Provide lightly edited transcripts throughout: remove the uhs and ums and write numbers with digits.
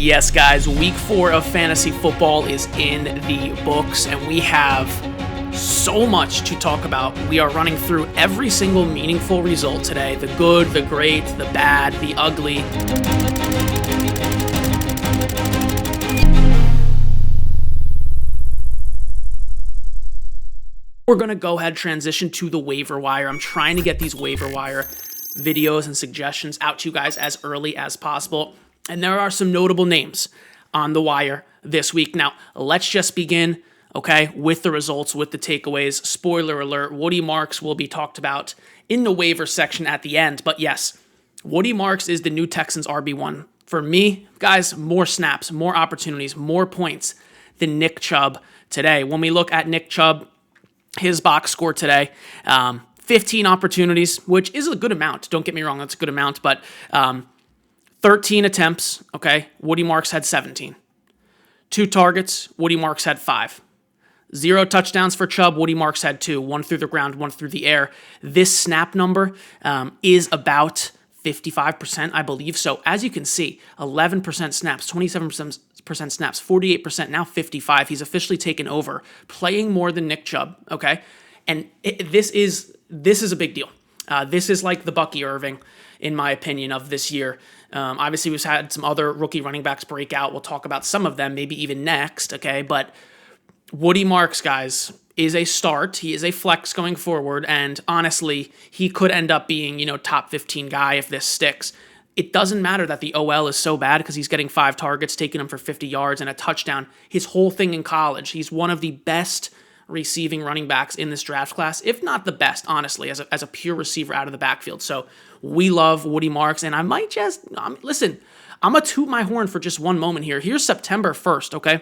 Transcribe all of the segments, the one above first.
Yes, guys, week 4 of fantasy football is in the books, and we have so much to talk about. We are running through every single meaningful result today: the good, the great, the bad, the ugly. We're going to go ahead and transition to the waiver wire. I'm trying to get these waiver wire videos and suggestions out to you guys as early as possible. And there are some notable names on the wire this week. Now, let's just begin, okay, with the results, with the takeaways. Spoiler alert, Woody Marks will be talked about in the waiver section at the end. But yes, Woody Marks is the new Texans RB1. For me, guys, more snaps, more opportunities, more points than Nick Chubb today. When we look at Nick Chubb, his box score today, 15 opportunities, which is a good amount. Don't get me wrong, that's a good amount, but 13 attempts, okay? Woody Marks had 17. 2 targets, Woody Marks had 5. 0 touchdowns for Chubb, Woody Marks had 2. 1 through the ground, 1 through the air. This snap number is about 55%, I believe. So as you can see, 11% snaps, 27% snaps, 48%, now 55. He's officially taken over, playing more than Nick Chubb, okay? And this is a big deal. This is like the Bucky Irving, in my opinion, of this year. Obviously, we've had some other rookie running backs break out. We'll talk about some of them, maybe even next, okay? But Woody Marks, guys, is a start. He is a flex going forward, and honestly, he could end up being, top 15 guy if this sticks. It doesn't matter that the OL is so bad because he's getting 5 targets, taking him for 50 yards and a touchdown. His whole thing in college, he's one of the best receiving running backs in this draft class, if not the best, honestly, as a pure receiver out of the backfield. So we love Woody Marks, and I might just, listen, I'm going to toot my horn for just one moment here. Here's September 1st, okay?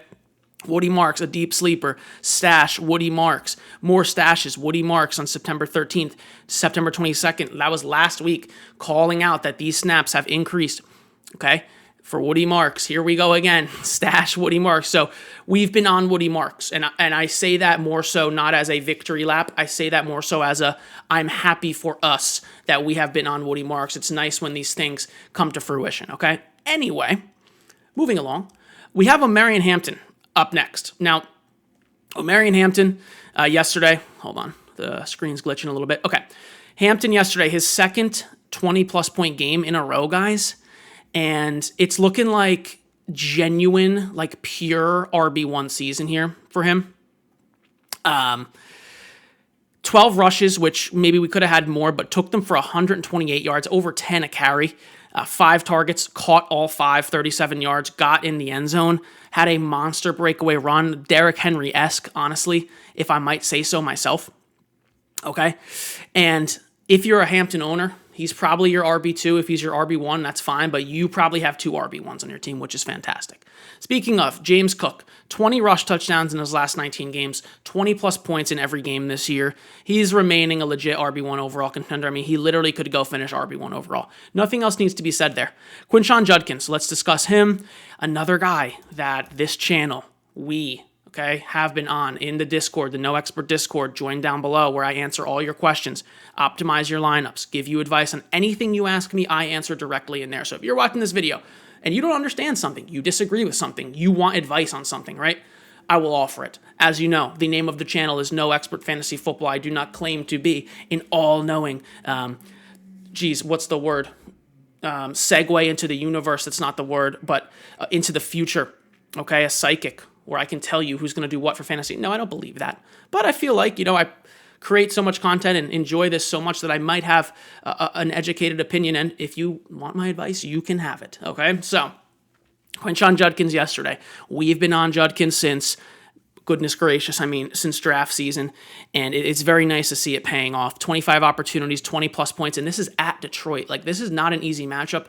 Woody Marks, a deep sleeper. Stash, Woody Marks. More stashes, Woody Marks on September 13th, September 22nd. That was last week, calling out that these snaps have increased, okay? For Woody Marks, here we go again. Stash Woody Marks. So we've been on Woody Marks, and I say that more so not as a victory lap. I say that more so as I'm happy for us that we have been on Woody Marks. It's nice when these things come to fruition, okay? Anyway, moving along, we have Omarion Hampton up next. Now, Omarion Hampton yesterday, hold on, the screen's glitching a little bit. Okay, Hampton yesterday, his second 20-plus point game in a row, guys. And it's looking like genuine, like pure RB1 season here for him. 12 rushes, which maybe we could have had more, but took them for 128 yards, over 10 a carry. 5 targets, caught all 5, 37 yards, got in the end zone, had a monster breakaway run, Derrick Henry-esque, honestly, if I might say so myself. Okay? And if you're a Hampton owner, he's probably your RB2. If he's your RB1, that's fine, but you probably have 2 RB1s on your team, which is fantastic. Speaking of, James Cook, 20 rush touchdowns in his last 19 games, 20-plus points in every game this year. He's remaining a legit RB1 overall contender. I mean, he literally could go finish RB1 overall. Nothing else needs to be said there. Quinshon Judkins, let's discuss him. Another guy that this channel, have been on in the Discord, the No Expert Discord. Join down below where I answer all your questions, optimize your lineups, give you advice on anything you ask me, I answer directly in there. So if you're watching this video and you don't understand something, you disagree with something, you want advice on something, right? I will offer it. As you know, the name of the channel is No Expert Fantasy Football. I do not claim to be an all-knowing, what's the word? Segue into the universe, that's not the word, but into the future, okay? A psychic, where I can tell you who's going to do what for fantasy. No, I don't believe that. But I feel like, I create so much content and enjoy this so much that I might have an educated opinion. And if you want my advice, you can have it. Okay? So, Quinshon Judkins yesterday. We've been on Judkins since, goodness gracious, since draft season. And it's very nice to see it paying off. 25 opportunities, 20-plus points. And this is at Detroit. Like, this is not an easy matchup.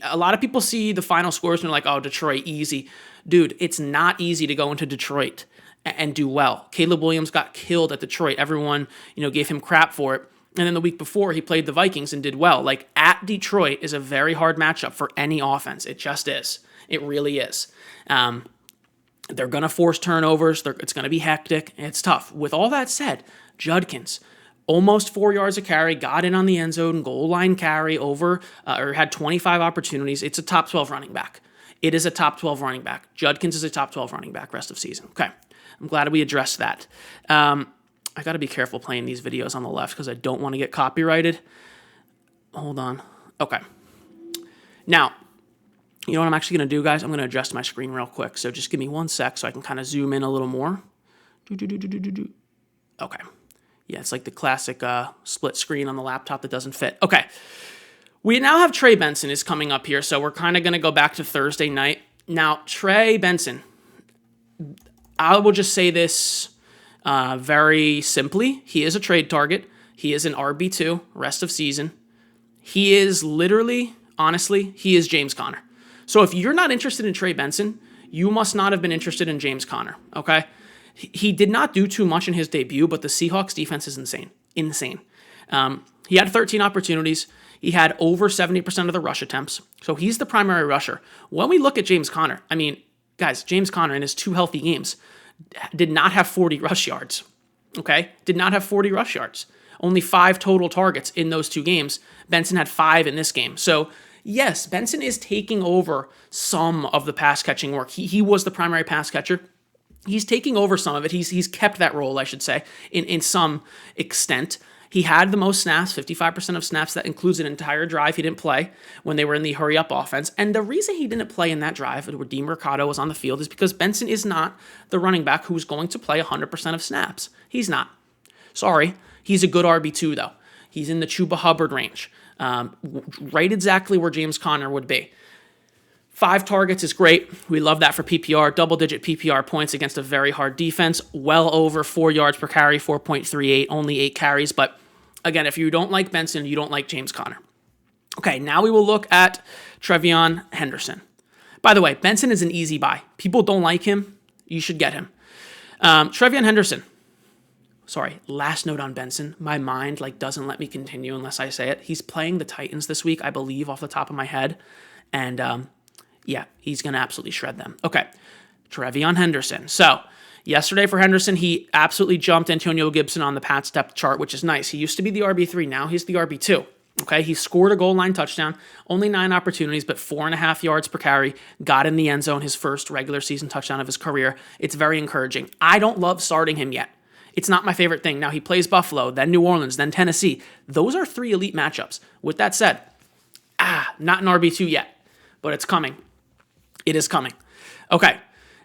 A lot of people see the final scores and they're like, oh, Detroit, easy. Dude, it's not easy to go into Detroit and do well. Caleb Williams got killed at Detroit. Everyone, gave him crap for it. And then the week before, he played the Vikings and did well. Like, at Detroit is a very hard matchup for any offense. It just is. It really is. They're going to force turnovers. It's going to be hectic. It's tough. With all that said, Judkins, almost 4 yards a carry, got in on the end zone, goal line carry over, or had 25 opportunities. It's a top 12 running back. It is a top 12 running back. Judkins is a top 12 running back rest of season. Okay, I'm glad we addressed that. I got to be careful playing these videos on the left because I don't want to get copyrighted. Hold on. Okay. Now, you know what I'm actually going to do, guys? I'm going to adjust my screen real quick. So just give me 1 sec so I can kind of zoom in a little more. Okay. Yeah, it's like the classic split screen on the laptop that doesn't fit. Okay. We now have Trey Benson is coming up here, so we're kind of going to go back to Thursday night. Now, Trey Benson, I will just say this very simply. He is a trade target. He is an RB2 rest of season. He is literally, honestly, he is James Conner. So if you're not interested in Trey Benson, you must not have been interested in James Conner, okay? He did not do too much in his debut, but the Seahawks defense is insane. He had 13 opportunities. He had over 70% of the rush attempts. So he's the primary rusher. When we look at James Conner, I mean, guys, James Conner in his 2 healthy games did not have 40 rush yards, okay? Did not have 40 rush yards. Only 5 total targets in those 2 games. Benson had 5 in this game. So yes, Benson is taking over some of the pass catching work. He was the primary pass catcher. He's taking over some of it. He's kept that role, I should say, in some extent. He had the most snaps, 55% of snaps. That includes an entire drive he didn't play when they were in the hurry-up offense. And the reason he didn't play in that drive where Dean Mercado was on the field is because Benson is not the running back who's going to play 100% of snaps. He's not. Sorry. He's a good RB2, though. He's in the Chuba Hubbard range. Right exactly where James Conner would be. 5 targets is great. We love that for PPR. Double-digit PPR points against a very hard defense. Well over 4 yards per carry, 4.38, only 8 carries. But again, if you don't like Benson, you don't like James Conner. Okay, now we will look at TreVeyon Henderson. By the way, Benson is an easy buy. People don't like him. You should get him. TreVeyon Henderson. Sorry, last note on Benson. My mind doesn't let me continue unless I say it. He's playing the Titans this week, I believe, off the top of my head. And yeah, he's going to absolutely shred them. Okay, TreVeyon Henderson. So yesterday for Henderson, he absolutely jumped Antonio Gibson on the Pats depth chart, which is nice. He used to be the RB3. Now he's the RB2. Okay, he scored a goal line touchdown. Only 9 opportunities, but 4.5 yards per carry. Got in the end zone, his first regular season touchdown of his career. It's very encouraging. I don't love starting him yet. It's not my favorite thing. Now he plays Buffalo, then New Orleans, then Tennessee. Those are 3 elite matchups. With that said, not an RB2 yet, but it's coming. It is coming. Okay,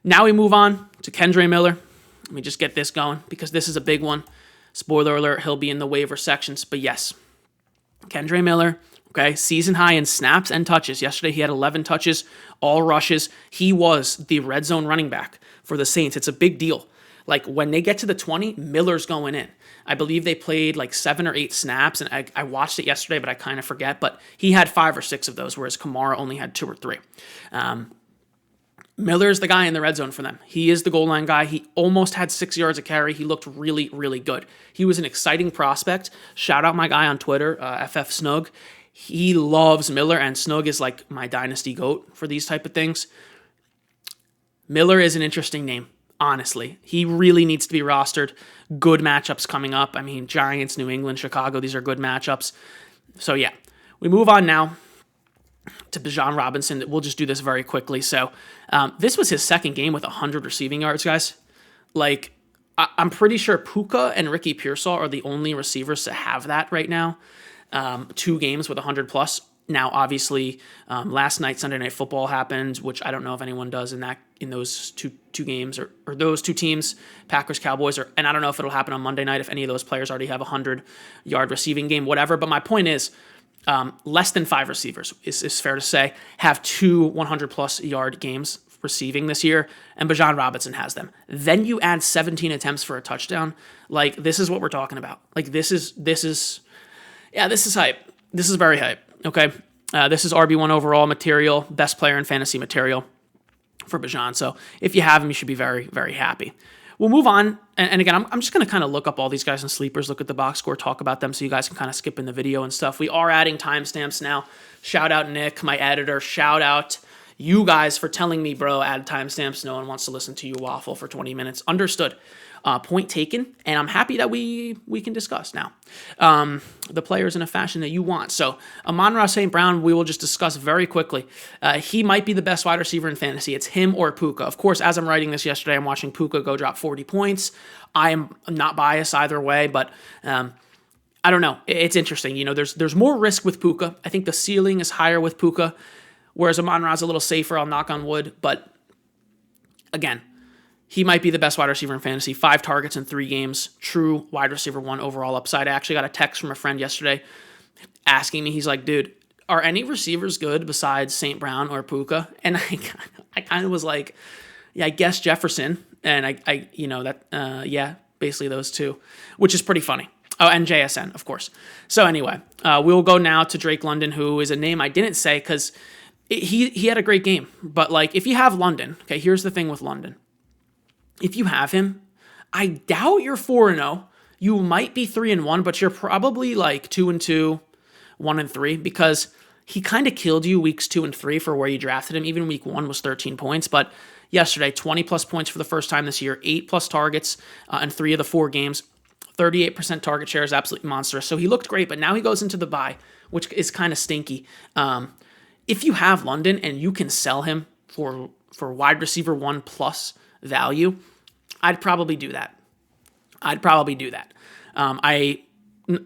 now we move on to Kendre Miller. Let me just get this going because this is a big one. Spoiler alert, he'll be in the waiver sections, but yes. Kendre Miller, okay, season high in snaps and touches. Yesterday he had 11 touches, all rushes. He was the red zone running back for the Saints. It's a big deal. When they get to the 20, Miller's going in. I believe they played 7 or 8 snaps, and I watched it yesterday, but I kind of forget. But he had 5 or 6 of those, whereas Kamara only had 2 or 3. Miller's the guy in the red zone for them. He is the goal line guy. He almost had 6 yards a carry. He looked really, really good. He was an exciting prospect. Shout out my guy on Twitter, FF Snug. He loves Miller, and Snug is my dynasty goat for these type of things. Miller is an interesting name. Honestly, he really needs to be rostered. Good matchups coming up. I mean, Giants, New England, Chicago, these are good matchups. So yeah, we move on now to Bijan Robinson. We'll just do this very quickly. So this was his second game with 100 receiving yards, guys. I'm pretty sure Puka and Ricky Pearsall are the only receivers to have that right now. 2 games with 100 plus. Now, obviously, last night Sunday Night Football happened, which I don't know if anyone does in those two games or those 2 teams, Packers, Cowboys, and I don't know if it'll happen on Monday night if any of those players already have a 100-yard receiving game, whatever. But my point is, less than 5 receivers is fair to say have 2 100-plus yard games receiving this year, and Bijan Robinson has them. Then you add 17 attempts for a touchdown. This is what we're talking about. This is hype. This is very hype. Okay, this is RB1 overall material, best player in fantasy material for Bijan. So if you have him, you should be very, very happy. We'll move on. And again, I'm just going to kind of look up all these guys in sleepers, look at the box score, talk about them so you guys can kind of skip in the video and stuff. We are adding timestamps now. Shout out Nick, my editor. Shout out you guys for telling me, bro, add timestamps. No one wants to listen to you waffle for 20 minutes. Understood. Point taken, and I'm happy that we can discuss now the players in a fashion that you want. So Amon-Ra St. Brown, we will just discuss very quickly. He might be the best wide receiver in fantasy. It's him or Puka. Of course, as I'm writing this yesterday, I'm watching Puka go drop 40 points. I am not biased either way, but I don't know. It's interesting. You know, there's more risk with Puka. I think the ceiling is higher with Puka, whereas Amon-Ra's a little safer. I'll knock on wood, but again, he might be the best wide receiver in fantasy. 5 targets in 3 games. True wide receiver 1 overall upside. I actually got a text from a friend yesterday asking me, he's like, dude, are any receivers good besides St. Brown or Puka? And I kind of was like, yeah, I guess Jefferson. And I you know, that, yeah, basically those two, which is pretty funny. Oh, and JSN, of course. So anyway, we'll go now to Drake London, who is a name I didn't say because he had a great game. But like, if you have London, okay, here's the thing with London. If you have him, I doubt you're 4-0. You might be 3-1, but you're probably like 2-2, 1-3, because he kind of killed you weeks 2 and 3 for where you drafted him. Even week 1 was 13 points, but yesterday 20 plus points for the first time this year, 8 plus targets in 3 of the 4 games, 38% target share is absolutely monstrous. So he looked great, but now he goes into the bye, which is kind of stinky. If you have London and you can sell him for wide receiver 1 plus value, I'd probably do that.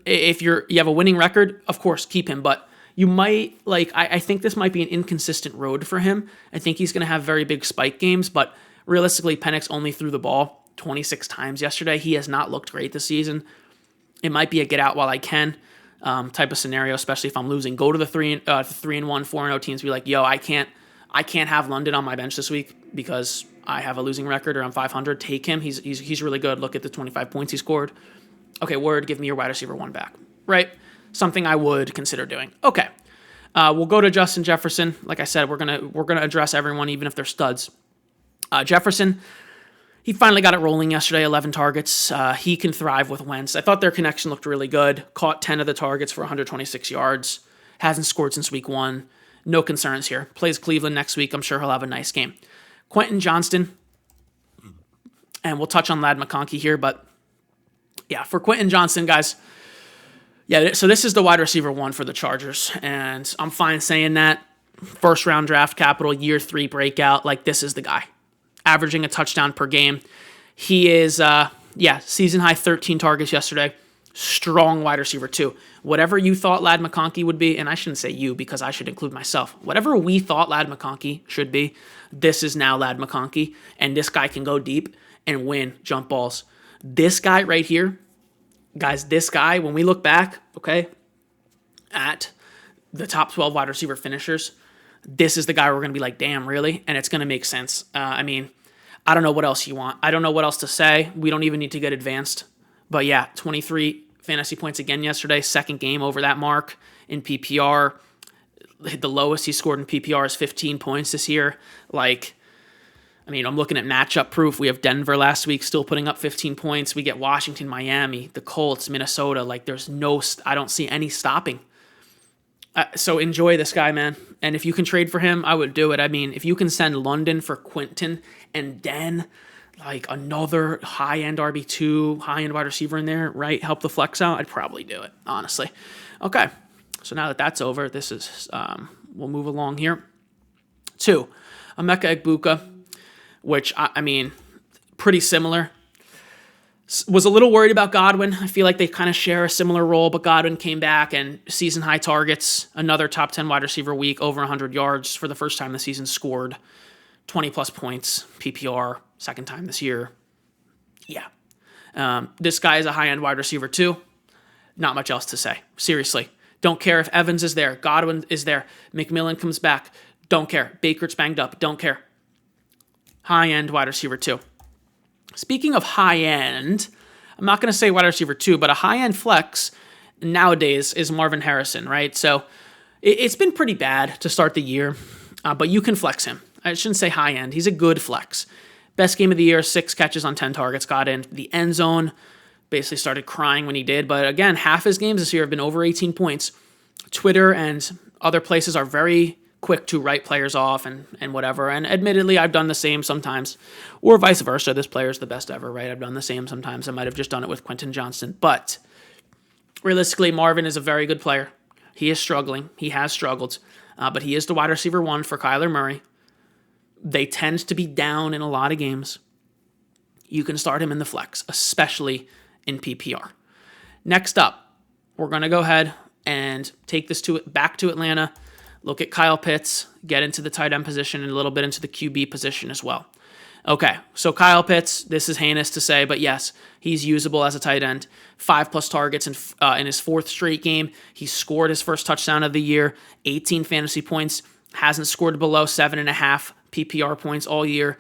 If you have a winning record, of course, keep him, but you might, like, I think this might be an inconsistent road for him. I think he's going to have very big spike games, but realistically, Penix only threw the ball 26 times yesterday. He has not looked great this season. It might be a get out while I can type of scenario, especially if I'm losing. Go to the 3-1, 4-0 teams, be like, yo, I can't have London on my bench this week because I have a losing record or I'm 500. Take him. He's really good. Look at the 25 points he scored. Okay, word, give me your wide receiver 1 back. Right? Something I would consider doing. Okay. We'll go to Justin Jefferson. Like I said, we're gonna address everyone, even if they're studs. Jefferson, he finally got it rolling yesterday, 11 targets. He can thrive with Wentz. I thought their connection looked really good. Caught 10 of the targets for 126 yards. Hasn't scored since week 1. No concerns here. Plays Cleveland next week. I'm sure he'll have a nice game. Quentin Johnston, and we'll touch on Ladd McConkey here, but yeah, for Quentin Johnston, guys, yeah, so this is the wide receiver 1 for the Chargers, and I'm fine saying that. First round draft capital, year 3 breakout, like this is the guy. Averaging a touchdown per game. He is, season high 13 targets yesterday. Strong wide receiver 2. Whatever you thought Ladd McConkey would be, and I shouldn't say you because I should include myself. Whatever we thought Ladd McConkey should be, this is now Ladd McConkey, and this guy can go deep and win jump balls. This guy right here, guys, this guy, when we look back, okay, at the top 12 wide receiver finishers, this is the guy we're going to be like, damn, really? And it's going to make sense. I mean, I don't know what else you want. I don't know what else to say. We don't even need to get advanced. But yeah, 23 fantasy points again yesterday, second game over that mark in PPR. The lowest he scored in PPR is 15 points this year. Like, I mean, I'm looking at matchup proof. We have Denver last week still putting up 15 points. We get Washington, Miami, the Colts, Minnesota. Like, I don't see any stopping. So enjoy this guy, man. And if you can trade for him, I would do it. I mean, if you can send London for Quinton and then like another high-end RB2, high-end wide receiver in there, right? Help the flex out. I'd probably do it, honestly. Okay, so now that that's over, this is we'll move along here. 2, Emeka Egbuka, which, I mean, pretty similar. Was a little worried about Godwin. I feel like they kind of share a similar role, but Godwin came back and season-high targets, another top 10 wide receiver week, over 100 yards for the first time this season, scored 20-plus points, PPR, second time this year. Yeah. This guy is a high-end wide receiver too. Not much else to say. Seriously. Don't care if Evans is there, Godwin is there, McMillan comes back. Don't care. Baker's banged up. Don't care. High-end wide receiver too. Speaking of high-end, I'm not going to say wide receiver 2, but a high-end flex nowadays is Marvin Harrison, right? So it's been pretty bad to start the year, but you can flex him. I shouldn't say high-end. He's a good flex. Best game of the year, 6 catches on 10 targets, got in the end zone, basically started crying when he did. But again, half his games this year have been over 18 points. Twitter and other places are very quick to write players off and whatever. And admittedly, I've done the same sometimes, or vice versa. This player is the best ever, right? I've done the same sometimes. I might have just done it with Quentin Johnston. But realistically, Marvin is a very good player. He is struggling. He has struggled. But he is the wide receiver 1 for Kyler Murray. They tend to be down in a lot of games. You can start him in the flex, especially in PPR. Next up, we're going to go ahead and take this back to Atlanta. Look at Kyle Pitts, get into the tight end position and a little bit into the QB position as well. Okay, so Kyle Pitts, this is heinous to say, but yes, he's usable as a tight end. 5+ targets in his 4th straight game. He scored his first touchdown of the year, 18 fantasy points, hasn't scored below 7.5 PPR points all year.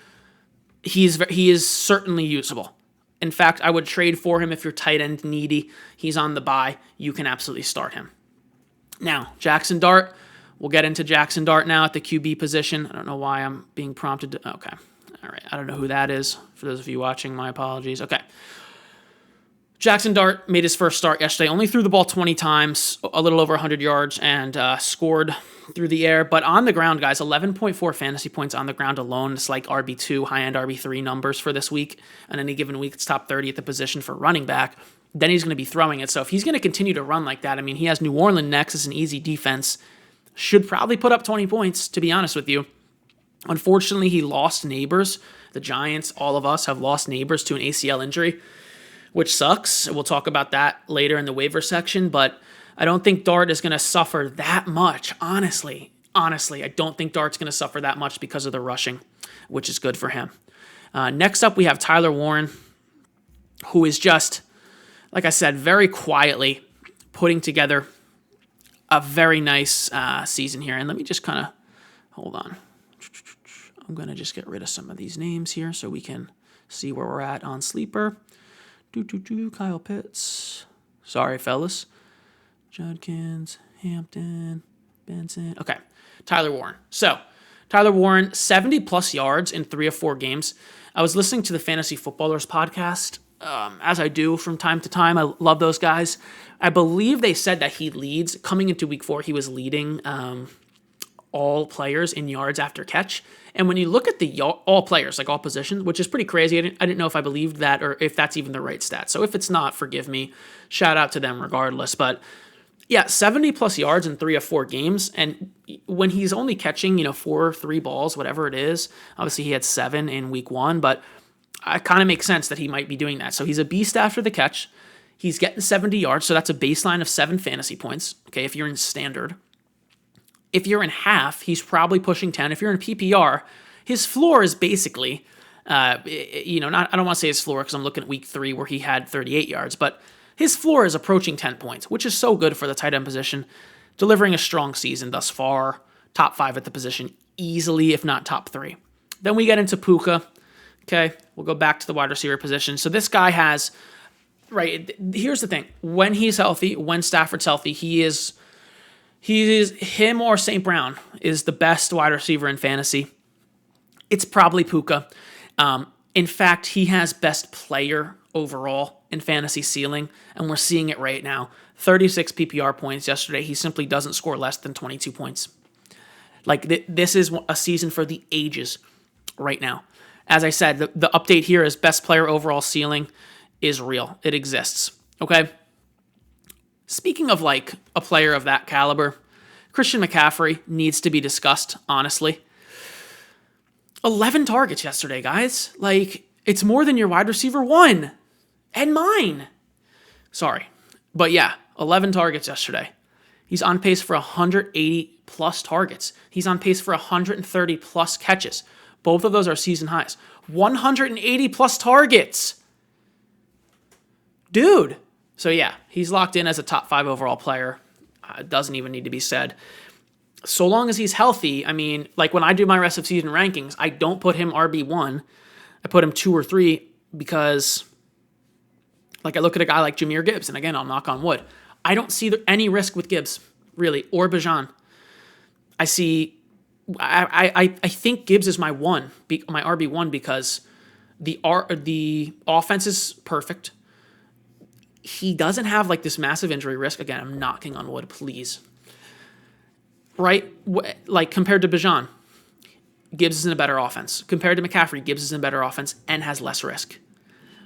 He is certainly usable. In fact, I would trade for him if you're tight end needy. He's on the bye. You can absolutely start him. Now, Jaxson Dart. We'll get into Jaxson Dart now at the QB position. I don't know why I'm being prompted to... Okay. All right. I don't know who that is. For those of you watching, my apologies. Okay. Jaxson Dart made his first start yesterday. Only threw the ball 20 times, a little over 100 yards, and scored through the air. But on the ground, guys, 11.4 fantasy points on the ground alone. It's like RB2, high-end RB3 numbers for this week. On any given week, it's top 30 at the position for running back. Then he's going to be throwing it. So if he's going to continue to run like that, I mean, he has New Orleans next. It's an easy defense. Should probably put up 20 points, to be honest with you. Unfortunately, he lost Neighbors. The Giants, all of us, have lost Neighbors to an ACL injury, which sucks. We'll talk about that later in the waiver section, but I don't think Dart is going to suffer that much, honestly. Honestly, I don't think Dart's going to suffer that much because of the rushing, which is good for him. Next up, we have Tyler Warren, who is just, like I said, very quietly putting together a very nice season here. And let me just kind of, hold on. I'm going to just get rid of some of these names here so we can see where we're at on Sleeper. Kyle Pitts. Sorry, fellas. Judkins, Hampton, Benson. Okay, Tyler Warren. So, Tyler Warren, 70-plus yards in 3 of 4 games. I was listening to the Fantasy Footballers podcast, as I do from time to time. I love those guys. I believe they said that he leads. Coming into week 4, he was leading all players in yards after catch. And when you look at the all players, like all positions, which is pretty crazy. I didn't know if I believed that or if that's even the right stat. So if it's not, forgive me. Shout out to them regardless. But yeah, 70-plus yards in 3 of 4 games. And when he's only catching, 4 or 3 balls, whatever it is, obviously he had 7 in week 1, but it kind of makes sense that he might be doing that. So he's a beast after the catch. He's getting 70 yards, so that's a baseline of 7 fantasy points, okay, if you're in standard. If you're in half, he's probably pushing 10. If you're in PPR, his floor is basically, I don't want to say his floor because I'm looking at week 3 where he had 38 yards, but his floor is approaching 10 points, which is so good for the tight end position, delivering a strong season thus far, top 5 at the position, easily, if not top 3. Then we get into Puka. Okay, we'll go back to the wide receiver position. So this guy has, right, here's the thing. When he's healthy, when Stafford's healthy, him or St. Brown is the best wide receiver in fantasy. It's probably Puka. In fact, he has best player overall in fantasy ceiling, and we're seeing it right now. 36 PPR points yesterday. He simply doesn't score less than 22 points. Like, this is a season for the ages right now. As I said, the update here is best player overall ceiling is real. It exists. Okay? Speaking of like a player of that caliber, Christian McCaffrey needs to be discussed, honestly. 11 targets yesterday, guys. Like, it's more than your wide receiver 1 and mine. Sorry. But yeah, 11 targets yesterday. He's on pace for 180 plus targets. He's on pace for 130 plus catches. Both of those are season highs. 180 plus targets. Dude. So yeah, he's locked in as a top 5 overall player. It doesn't even need to be said. So long as he's healthy, I mean, like when I do my rest of season rankings, I don't put him RB1. I put him 2 or 3 because, like, I look at a guy like Jahmyr Gibbs, and again, I'll knock on wood. I don't see any risk with Gibbs, really, or Bijan. I think Gibbs is my RB1 because the offense is perfect. He doesn't have like this massive injury risk. Again, I'm knocking on wood, please. right? Like compared to Bijan, Gibbs is in a better offense. Compared to McCaffrey, Gibbs is in a better offense and has less risk.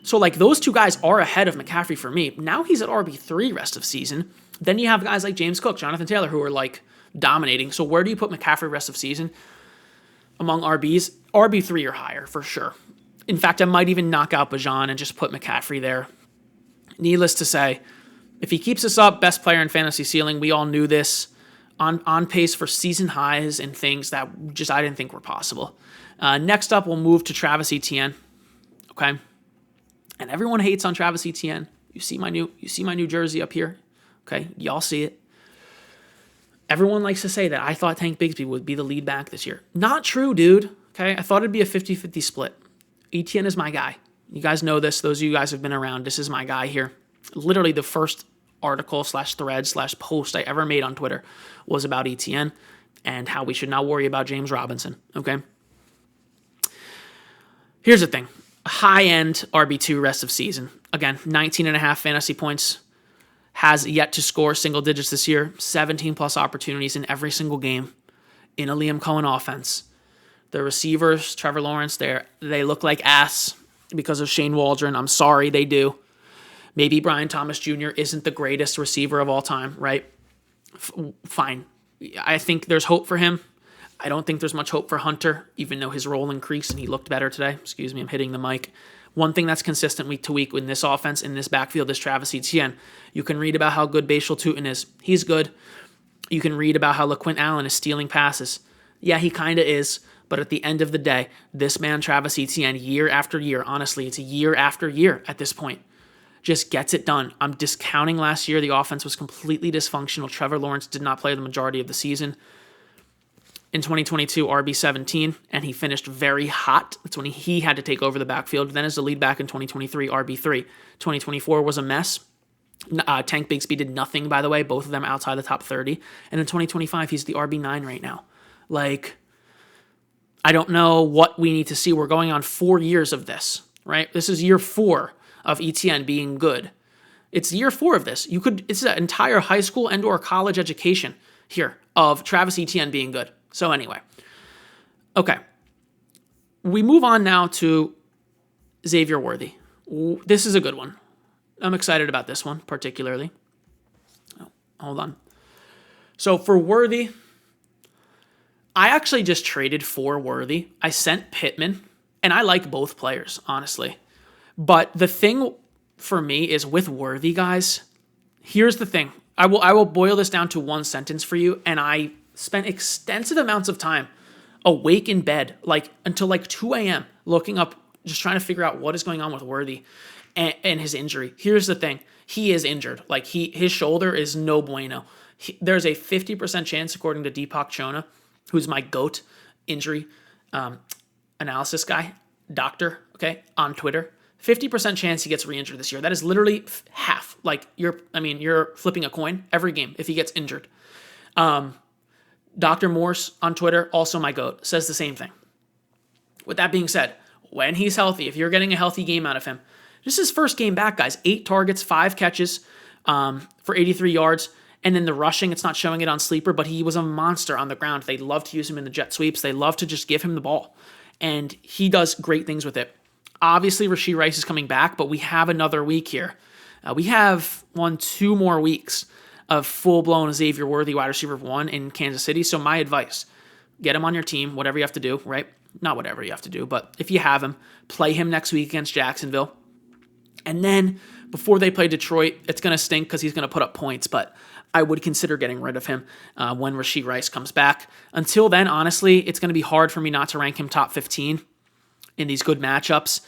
So like those two guys are ahead of McCaffrey for me. Now he's at RB3 rest of season. Then you have guys like James Cook, Jonathan Taylor, who are like dominating. So where do you put McCaffrey rest of season? Among RBs, RB3 or higher for sure. In fact, I might even knock out Bijan and just put McCaffrey there. Needless to say, if he keeps us up, best player in fantasy ceiling, we all knew this. On pace for season highs and things that just I didn't think were possible. Next up, we'll move to Travis Etienne. Okay, and everyone hates on Travis Etienne. You see my new jersey up here. Okay, y'all see it. Everyone likes to say that I thought Tank Bigsby would be the lead back this year. Not true, dude. Okay, I thought it'd be a 50-50 split. Etienne is my guy. You guys know this. Those of you guys have been around. This is my guy here. Literally the first article / thread / post I ever made on Twitter was about Etienne and how we should not worry about James Robinson. Okay. Here's the thing. High-end RB2 rest of season. Again, 19.5 fantasy points. Has yet to score single digits this year. 17+ opportunities in every single game in a Liam Cohen offense. The receivers, Trevor Lawrence, they look like ass because of Shane Waldron. I'm sorry, they do. Maybe Brian Thomas Jr. isn't the greatest receiver of all time, right? Fine. I think there's hope for him. I don't think there's much hope for Hunter, even though his role increased and he looked better today. Excuse me, I'm hitting the mic. One thing that's consistent week to week in this offense, in this backfield, is Travis Etienne. You can read about how good Bashal Tutin is. He's good. You can read about how LaQuint Allen is stealing passes. Yeah, he kind of is. But at the end of the day, this man, Travis Etienne, year after year, honestly, it's a year after year at this point, just gets it done. I'm discounting last year. The offense was completely dysfunctional. Trevor Lawrence did not play the majority of the season. In 2022, RB17, and he finished very hot. That's when he had to take over the backfield. Then as the lead back in 2023, RB3. 2024 was a mess. Tank Bigsby did nothing, by the way, both of them outside the top 30. And in 2025, he's the RB9 right now. Like, I don't know what we need to see. We're going on 4 years of this, right? This is year 4 of Etienne being good. It's year 4 of this. It's an entire high school and or college education here of Travis Etienne being good. So anyway, okay. We move on now to Xavier Worthy. This is a good one. I'm excited about this one particularly. Oh, hold on. So for Worthy, I actually just traded for Worthy. I sent Pittman, and I like both players, honestly. But the thing for me is with Worthy, guys, here's the thing. I will boil this down to one sentence for you, and I spent extensive amounts of time awake in bed, like until like 2 a.m., looking up, just trying to figure out what is going on with Worthy and his injury. Here's the thing. He is injured. Like his shoulder is no bueno. There's a 50% chance, according to Deepak Chona, who's my GOAT injury analysis guy, doctor, okay, on Twitter, 50% chance he gets re-injured this year. That is literally half. Like you're flipping a coin every game if he gets injured. Dr. Morse on Twitter, also my GOAT, says the same thing. With that being said, when he's healthy, if you're getting a healthy game out of him, this is his first game back, guys. 8 targets, 5 catches for 83 yards. And then the rushing, it's not showing it on Sleeper, but he was a monster on the ground. They love to use him in the jet sweeps. They love to just give him the ball. And he does great things with it. Obviously, Rashee Rice is coming back, but we have another week here. We have 2 more weeks of full-blown Xavier Worthy wide receiver 1 in Kansas City. So my advice, get him on your team, whatever you have to do, right? Not whatever you have to do, but if you have him, play him next week against Jacksonville. And then before they play Detroit, it's going to stink because he's going to put up points, but I would consider getting rid of him when Rashee Rice comes back. Until then, honestly, it's going to be hard for me not to rank him top 15 in these good matchups.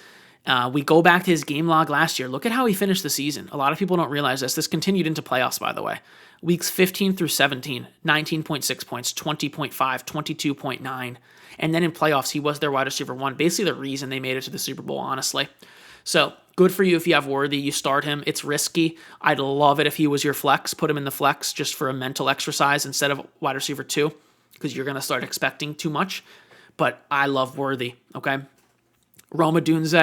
We go back to his game log last year. Look at how he finished the season. A lot of people don't realize this. This continued into playoffs, by the way. Weeks 15 through 17, 19.6 points, 20.5, 22.9. And then in playoffs, he was their wide receiver 1. Basically the reason they made it to the Super Bowl, honestly. So good for you if you have Worthy. You start him. It's risky. I'd love it if he was your flex. Put him in the flex just for a mental exercise instead of wide receiver 2 because you're going to start expecting too much. But I love Worthy, okay? Romeo Doubs.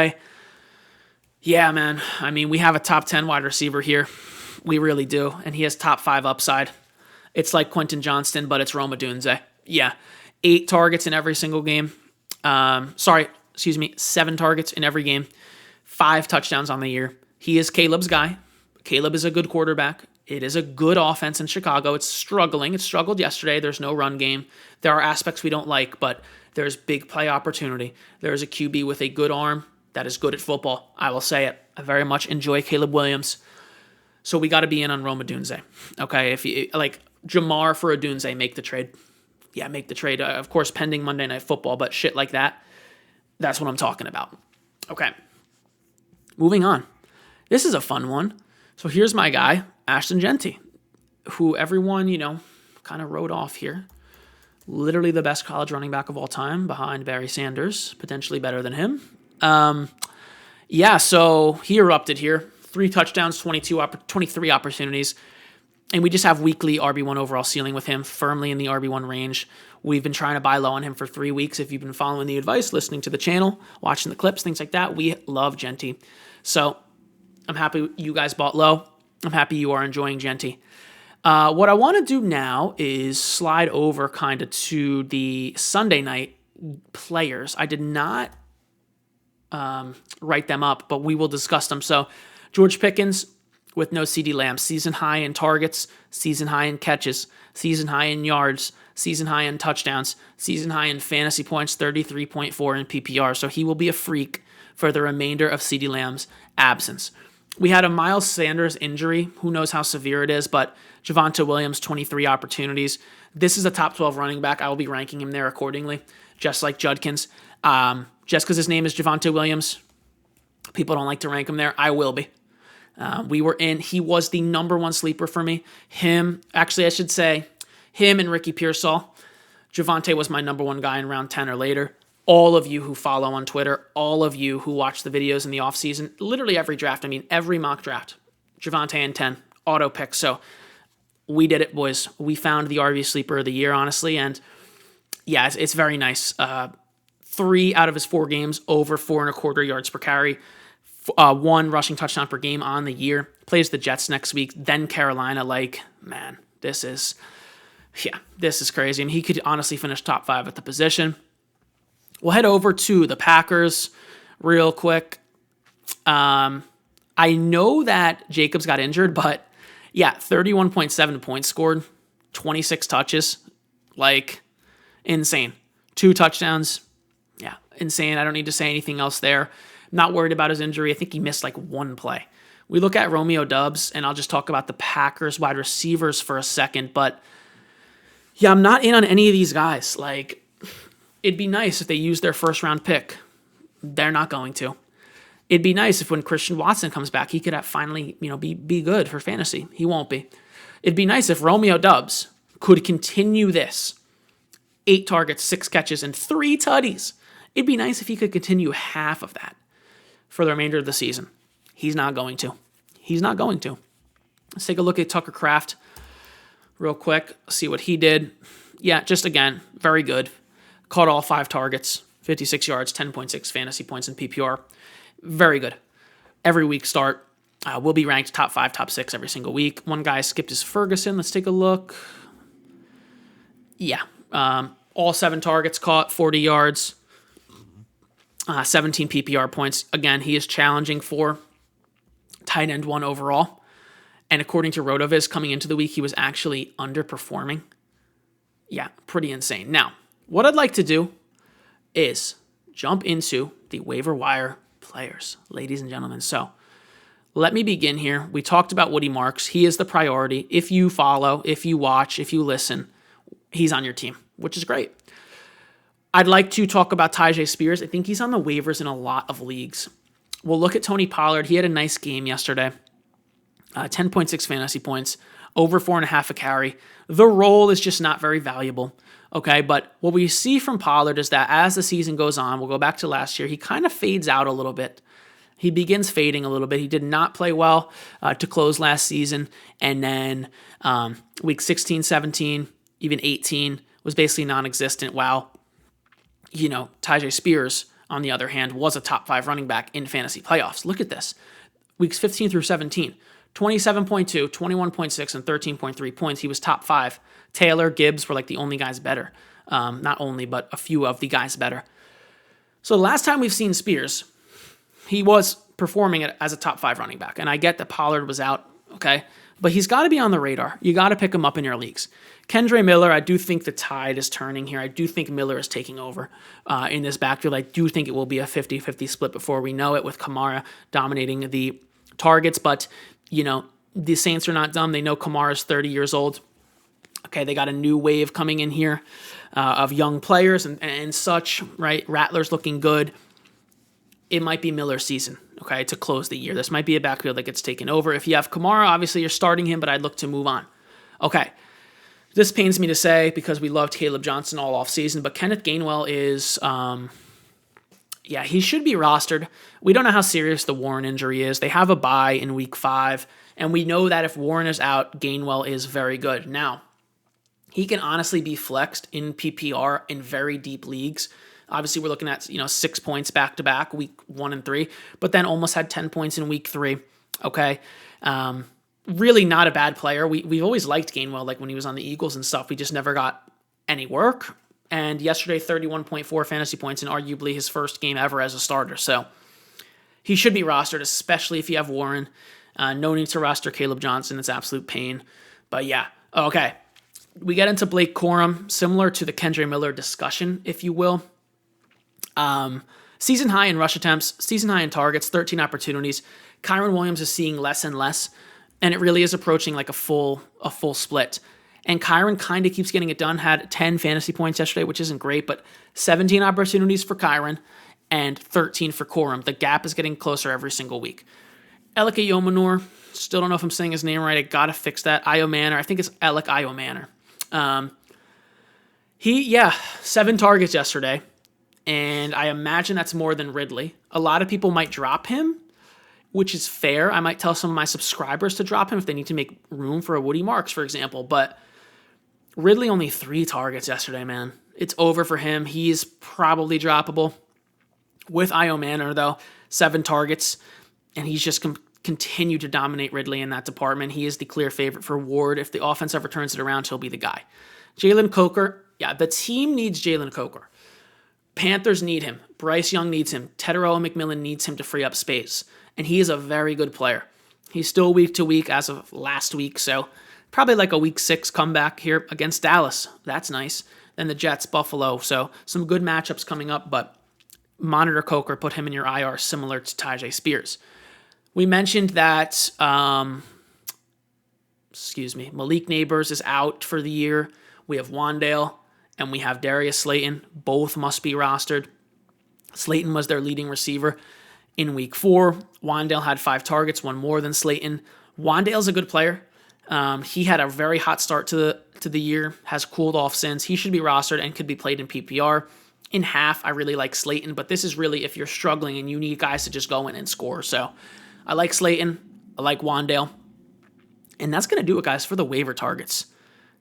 Yeah, man. I mean, we have a top 10 wide receiver here. We really do. And he has top 5 upside. It's like Quentin Johnston, but it's Romeo Doubs. Yeah. 8 targets in every single game. 7 targets in every game. 5 touchdowns on the year. He is Caleb's guy. Caleb is a good quarterback. It is a good offense in Chicago. It's struggling. It struggled yesterday. There's no run game. There are aspects we don't like, but there's big play opportunity. There's a QB with a good arm that is good at football. I will say it. I very much enjoy Caleb Williams. So we got to be in on Romeo Doubs. Okay, if you like Jamar for Odunze, make the trade. Yeah, make the trade. Of course, pending Monday Night Football, but shit like that, that's what I'm talking about. Okay, moving on. This is a fun one. So here's my guy, Ashton Jeanty, who everyone, kind of wrote off here. Literally the best college running back of all time behind Barry Sanders, potentially better than him. So he erupted here. 3 touchdowns, 23 opportunities. And we just have weekly RB1 overall ceiling with him, firmly in the RB1 range. We've been trying to buy low on him for 3 weeks. If you've been following the advice, listening to the channel, watching the clips, things like that, we love Jeanty. So I'm happy you guys bought low. I'm happy you are enjoying Jeanty. What I want to do now is slide over kind of to the Sunday night players. I did not write them up, but we will discuss them. So George Pickens with no CeeDee Lamb, season high in targets, season high in catches, season high in yards, season high in touchdowns, season high in fantasy points, 33.4 in PPR. So he will be a freak for the remainder of CeeDee Lamb's absence. We had a Miles Sanders injury. Who knows how severe it is, but Javonte Williams, 23 opportunities. This is a top 12 running back. I will be ranking him there accordingly, just like Judkins. Just because his name is Javonte Williams, people don't like to rank him there. I will be. He was the number 1 sleeper for me. Him and Ricky Pearsall. Javonte was my number 1 guy in round 10 or later. All of you who follow on Twitter, all of you who watch the videos in the offseason, literally every draft, every mock draft, Javonte and 10, auto pick. So we did it, boys. We found the RB sleeper of the year, honestly. And yeah, it's very nice. 3 out of his 4 games, over 4.25 yards per carry. 1 rushing touchdown per game on the year. Plays the Jets next week, then Carolina. Man, this is crazy. And he could honestly finish top 5 at the position. We'll head over to the Packers real quick. I know that Jacobs got injured, but 31.7 points scored, 26 touches. Insane. 2 touchdowns. Yeah, insane. I don't need to say anything else there. Not worried about his injury. I think he missed 1 play. We look at Romeo Doubs, and I'll just talk about the Packers wide receivers for a second. But yeah, I'm not in on any of these guys. It'd be nice if they used their first round pick. They're not going to. It'd be nice if when Christian Watson comes back, he could finally, be good for fantasy. He won't be. It'd be nice if Romeo Doubs could continue this. 8 targets, 6 catches, and 3 tutties. It'd be nice if he could continue half of that for the remainder of the season. He's not going to. Let's take a look at Tucker Kraft real quick, see what he did. Yeah, just again, very good. Caught all 5 targets, 56 yards, 10.6 fantasy points in PPR. Very good. Every week start. Will be ranked top 5, top 6 every single week. One guy skipped his Ferguson. Let's take a look. Yeah. All 7 targets caught, 40 yards, 17 PPR points. Again, he is challenging for tight end 1 overall. And according to RotoViz, coming into the week, he was actually underperforming. Yeah, pretty insane. Now, what I'd like to do is jump into the waiver wire players, ladies and gentlemen. So let me begin here. We talked about Woody Marks. He is the priority. If you follow, if you watch, if you listen, he's on your team, which is great. I'd like to talk about Tyjae Spears. I think he's on the waivers in a lot of leagues. We'll look at Tony Pollard. He had a nice game yesterday. 10.6 fantasy points, over 4.5 a carry. The role is just not very valuable. Okay, but what we see from Pollard is that as the season goes on, we'll go back to last year, he kind of fades out a little bit. He begins fading a little bit. He did not play well to close last season. And then week 16, 17, even 18 was basically non-existent. While, Tyjae Spears, on the other hand, was a top 5 running back in fantasy playoffs. Look at this. Weeks 15 through 17, 27.2, 21.6, and 13.3 points. He was top 5. Taylor, Gibbs were like the only guys better. Not only, but a few of the guys better. So the last time we've seen Spears, he was performing as a top 5 running back. And I get that Pollard was out, okay? But he's got to be on the radar. You got to pick him up in your leagues. Kendre Miller, I do think the tide is turning here. I do think Miller is taking over in this backfield. I do think it will be a 50-50 split before we know it, with Kamara dominating the targets. But, the Saints are not dumb. They know Kamara's 30 years old. Okay, they got a new wave coming in here of young players and such, right? Rattler's looking good. It might be Miller's season, okay, to close the year. This might be a backfield that gets taken over. If you have Kamara, obviously you're starting him, but I'd look to move on. Okay, this pains me to say because we loved Caleb Johnson all offseason, but Kenneth Gainwell is, he should be rostered. We don't know how serious the Warren injury is. They have a bye in week 5, and we know that if Warren is out, Gainwell is very good. Now, he can honestly be flexed in PPR in very deep leagues. Obviously, we're looking at 6 points back-to-back, week 1 and 3, but then almost had 10 points in week 3, okay? Really not a bad player. We've always liked Gainwell, like when he was on the Eagles and stuff. We just never got any work. And yesterday, 31.4 fantasy points in arguably his first game ever as a starter. So he should be rostered, especially if you have Warren. No need to roster Caleb Johnson. It's absolute pain. But yeah, okay. We get into Blake Corum, similar to the Kendre Miller discussion, if you will. Season high in rush attempts, season high in targets, 13 opportunities. Kyron Williams is seeing less and less, and it really is approaching like a full split. And Kyron kind of keeps getting it done. Had 10 fantasy points yesterday, which isn't great, but 17 opportunities for Kyron and 13 for Corum. The gap is getting closer every single week. Alec Ayomanor, still don't know if I'm saying his name right. I gotta fix that. Iomanor, I think it's Alec Iomanor. 7 targets yesterday, and I imagine that's more than Ridley. A lot of people might drop him, which is fair. I might tell some of my subscribers to drop him if they need to make room for a Woody Marks, for example, but Ridley only 3 targets yesterday, man. It's over for him. He's probably droppable. With Iomanor, though, 7 targets, and he's just continued to dominate Ridley in that department. He is the clear favorite for Ward. If the offense ever turns it around, he'll be the guy. Jalen Coker, the team needs Jalen Coker. Panthers need him. Bryce Young needs him. Tetairoa McMillan needs him to free up space, and he is a very good player. He's still week to week as of last week, so probably like a week 6 comeback here against Dallas. That's nice. Then the Jets, Buffalo. So some good matchups coming up, but monitor Coker, put him in your IR similar to Tyjae Spears. We mentioned that, Malik Neighbors is out for the year. We have Wandale and we have Darius Slayton. Both must be rostered. Slayton was their leading receiver in week 4. Wandale had 5 targets, 1 more than Slayton. Wandale's a good player. He had a very hot start to the year, has cooled off since. He should be rostered and could be played in PPR. In half, I really like Slayton, but this is really if you're struggling and you need guys to just go in and score. So I like Slayton. I like Wandale. And that's going to do it, guys, for the waiver targets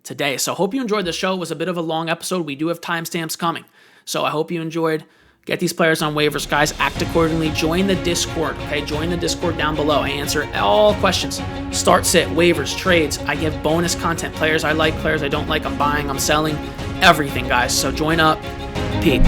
today. So I hope you enjoyed the show. It was a bit of a long episode. We do have timestamps coming. So I hope you enjoyed. Get these players on waivers, guys. Act accordingly. Join the Discord, okay? Join the Discord down below. I answer all questions. Start, sit, waivers, trades. I give bonus content. Players I like, players I don't like. I'm buying, I'm selling. Everything, guys. So join up. Pete.